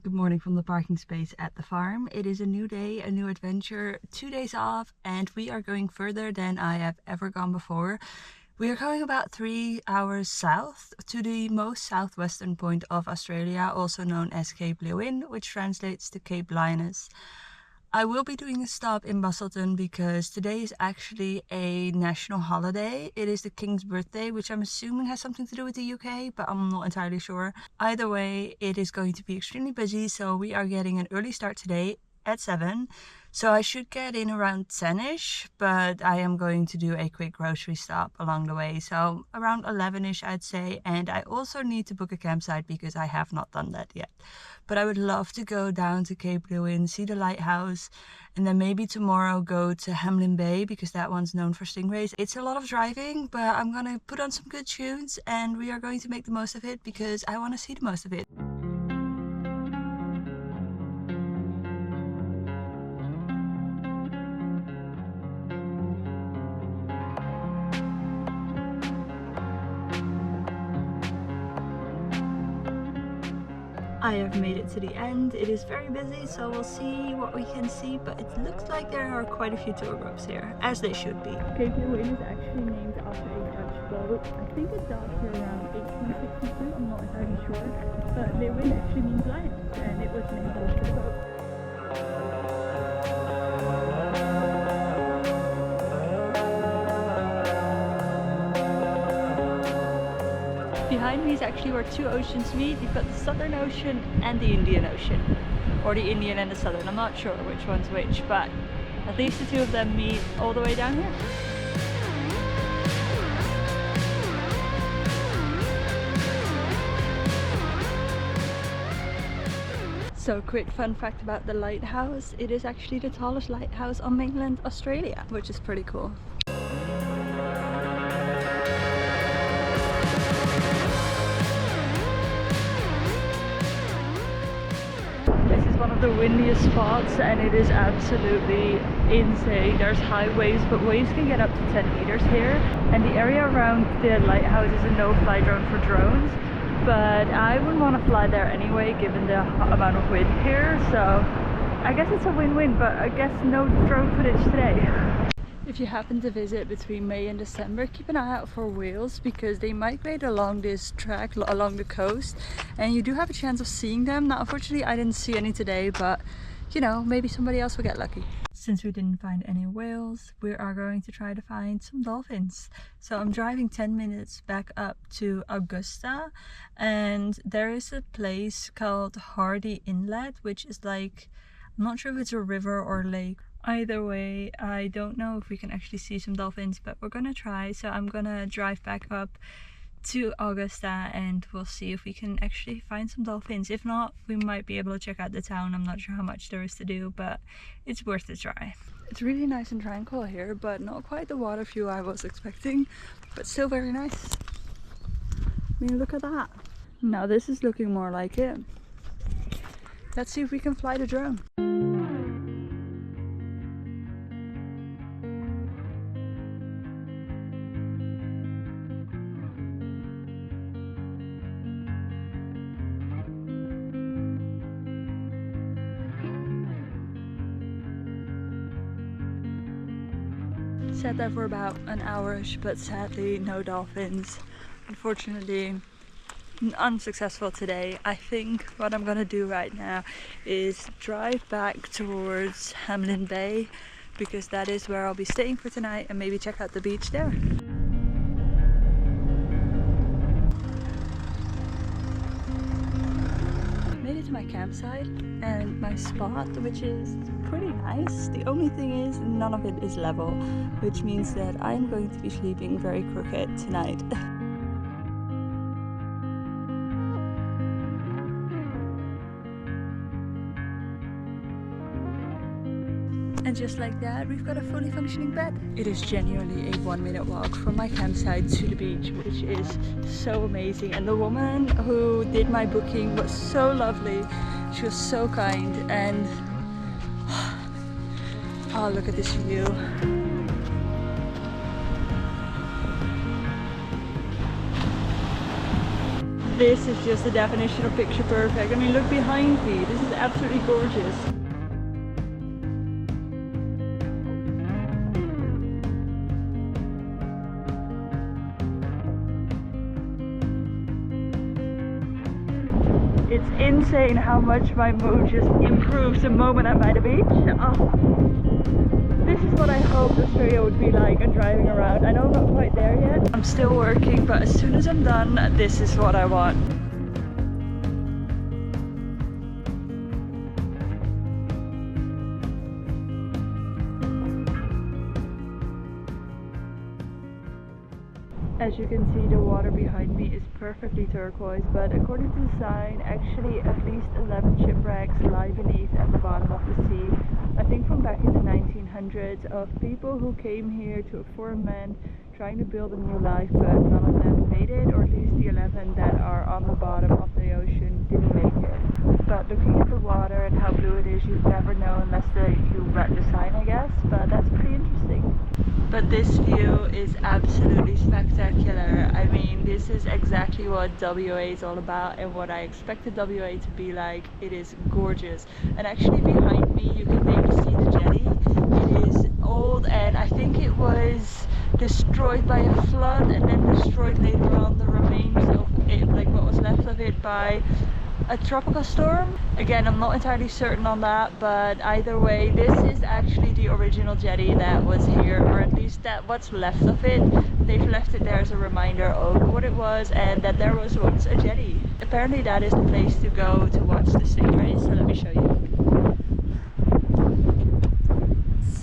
Good morning from the parking space at the farm. It is a new day, a new adventure, 2 days off, and we are going further than I have ever gone before. We are going about 3 hours south to the most southwestern point of Australia, also known as Cape Leeuwin, which translates to Cape Lioness. I will be doing a stop in Busselton because today is actually a national holiday. It is the King's birthday, which I'm assuming has something to do with the UK, but I'm not entirely sure. Either way, it is going to be extremely busy, so we are getting an early start today at 7. So I should get in around 10ish, but I am going to do a quick grocery stop along the way. So around 11ish, I'd say. And I also need to book a campsite because I have not done that yet. But I would love to go down to Cape Leeuwin, see the lighthouse, and then maybe tomorrow go to Hamlin Bay because that one's known for stingrays. It's a lot of driving, but I'm gonna put on some good tunes and we are going to make the most of it because I want to see the most of it. I have made it to the end. It is very busy, so we'll see what we can see, but it looks like there are quite a few tour groups here, as they should be. Cape Leeuwin is actually named after a Dutch boat. I think it docked here around 1862, I'm not entirely sure, but Leeuwin actually means lion, and it was named after the boat. Behind me is actually where two oceans meet. You've got the Southern Ocean and the Indian Ocean. Or the Indian and the Southern, I'm not sure which one's which, but at least the two of them meet all the way down here. So quick fun fact about the lighthouse, it is actually the tallest lighthouse on mainland Australia, which is pretty cool. One of the windiest spots and it is absolutely insane. There's high waves, but waves can get up to 10 meters here, and the area around the lighthouse is a no-fly zone for drones, but I wouldn't want to fly there anyway given the amount of wind here, so I guess it's a win-win, but I guess no drone footage today. If you happen to visit between May and December, keep an eye out for whales because they migrate along this track along the coast and you do have a chance of seeing them. Now unfortunately I didn't see any today, but you know, maybe somebody else will get lucky. Since we didn't find any whales, we are going to try to find some dolphins. So I'm driving 10 minutes back up to Augusta and there is a place called Hardy Inlet, which is like, I'm not sure if it's a river or lake. Either way, I don't know if we can actually see some dolphins, but we're gonna try. So I'm gonna drive back up to Augusta and we'll see if we can actually find some dolphins. If not, we might be able to check out the town. I'm not sure how much there is to do, but it's worth a try. It's really nice and tranquil here, but not quite the water view I was expecting, but still very nice. I mean, look at that. Now this is looking more like it. Let's see if we can fly the drone. Sat there for about an hour-ish, but sadly no dolphins. Unfortunately, unsuccessful today. I think what I'm gonna do right now is drive back towards Hamlin Bay because that is where I'll be staying for tonight and maybe check out the beach there. Made it to my campsite and my spot, which is pretty nice. The only thing is none of it is level, which means that I'm going to be sleeping very crooked tonight. And just like that, we've got a fully functioning bed. It is genuinely a 1-minute walk from my campsite to the beach, which is so amazing. And the woman who did my booking was so lovely. She was so kind and oh, look at this view. This is just the definition of picture perfect. I mean, look behind me. This is absolutely gorgeous. It's insane how much my mood just improves the moment I'm by the beach. Oh, this is what I hoped Australia would be like and driving around. I know I'm not quite there yet. I'm still working, but as soon as I'm done, this is what I want. As you can see, the water behind me is perfectly turquoise, but according to the sign, actually at least 11 shipwrecks lie beneath at the bottom of the sea. I think from back in the 1900s, of people who came here to a foreign land trying to build a new life, but none of them made it, or at least the 11 that are on the bottom of the ocean didn't make it. But looking at the water and how blue it is, you'd never know unless you read the sign, I guess, but that's pretty interesting. But this view is absolutely spectacular. I mean, this is exactly what WA is all about and what I expected WA to be like. It is gorgeous. And actually behind me you can maybe see the jetty. It is old and I think it was destroyed by a flood and then destroyed later on, the remains of it, like what was left of it, by a tropical storm. Again, I'm not entirely certain on that, but either way, this is actually the original jetty that was here, or at least that what's left of it. They've left it there as a reminder of what it was and that there was once a jetty. Apparently that is the place to go to watch the stingrays, so let me show you.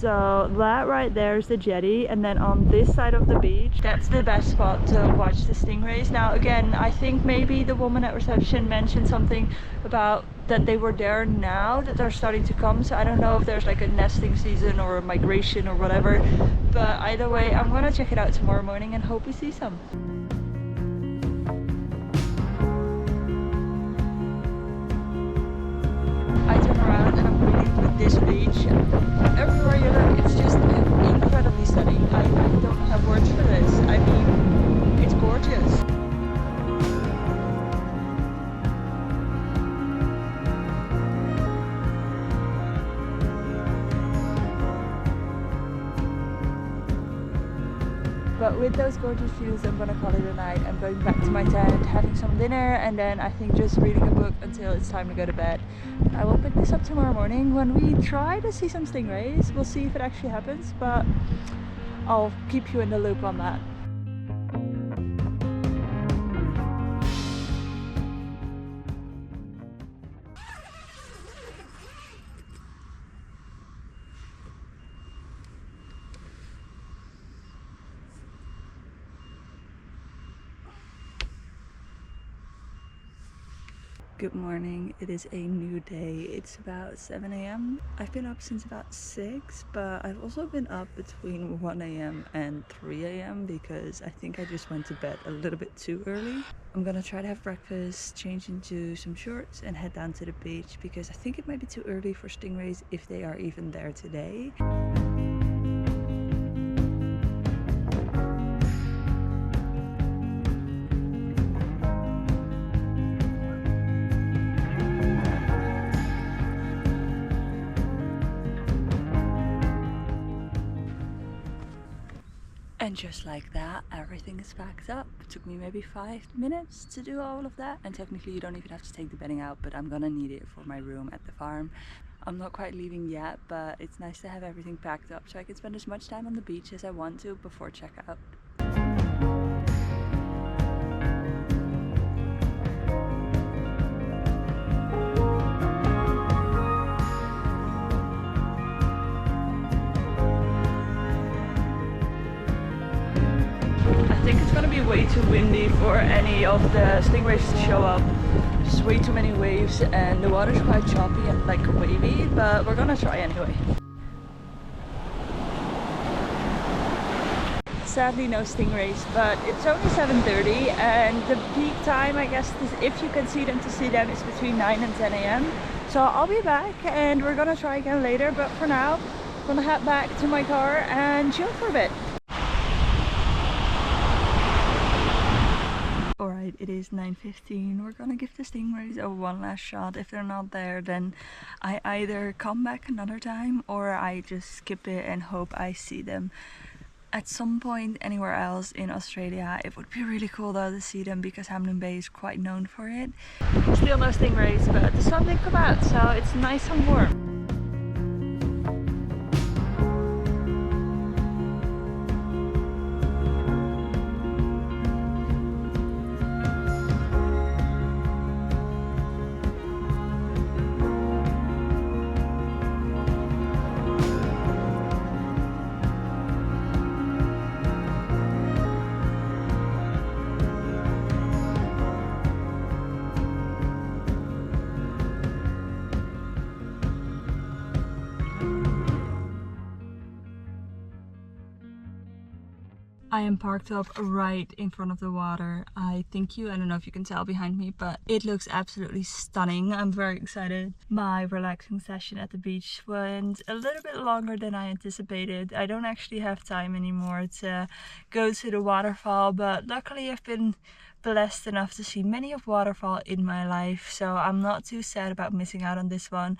So that right there is the jetty, and then on this side of the beach, that's the best spot to watch the stingrays. Now again, I think maybe the woman at reception mentioned something about that they were there now, that they're starting to come, so I don't know if there's like a nesting season or a migration or whatever, but either way, I'm gonna check it out tomorrow morning and hope we see some. I turn around and I'm greeted with this beach. Everywhere you look, it's just incredibly stunning. I don't have words for this. I mean, it's gorgeous. But with those gorgeous views, I'm gonna call it a night. I'm going back to my tent, having some dinner, and then I think just reading a book until it's time to go to bed. I will pick this up tomorrow morning when we try to see some stingrays. We'll see if it actually happens, but I'll keep you in the loop on that. Good morning, it is a new day. It's about 7 a.m. I've been up since about 6, but I've also been up between 1 a.m. and 3 a.m. because I think I just went to bed a little bit too early. I'm gonna try to have breakfast, change into some shorts and head down to the beach because I think it might be too early for stingrays if they are even there today. And just like that, everything is packed up. It took me maybe 5 minutes to do all of that. And technically you don't even have to take the bedding out, but I'm gonna need it for my room at the farm. I'm not quite leaving yet, but it's nice to have everything packed up so I can spend as much time on the beach as I want to before checkout. I think it's gonna be way too windy for any of the stingrays to show up. Just way too many waves and the water's quite choppy and like wavy, but we're gonna try anyway. Sadly no stingrays, but it's only 7:30 and the peak time, I guess, if you can see them, to see them is between 9 and 10 a.m. So I'll be back and we're gonna try again later, but for now I'm gonna head back to my car and chill for a bit. Alright, right, it is 9:15. We're gonna give the stingrays a one last shot. If they're not there, then I either come back another time or I just skip it and hope I see them at some point anywhere else in Australia. It would be really cool though to see them because Hamlin Bay is quite known for it. Still no stingrays, but the sun did come out, so it's nice and warm. I am parked up right in front of the water. I don't know if you can tell behind me, but it looks absolutely stunning. I'm very excited. My relaxing session at the beach went a little bit longer than I anticipated. I don't actually have time anymore to go to the waterfall, but luckily I've been blessed enough to see many of waterfall in my life, so I'm not too sad about missing out on this one.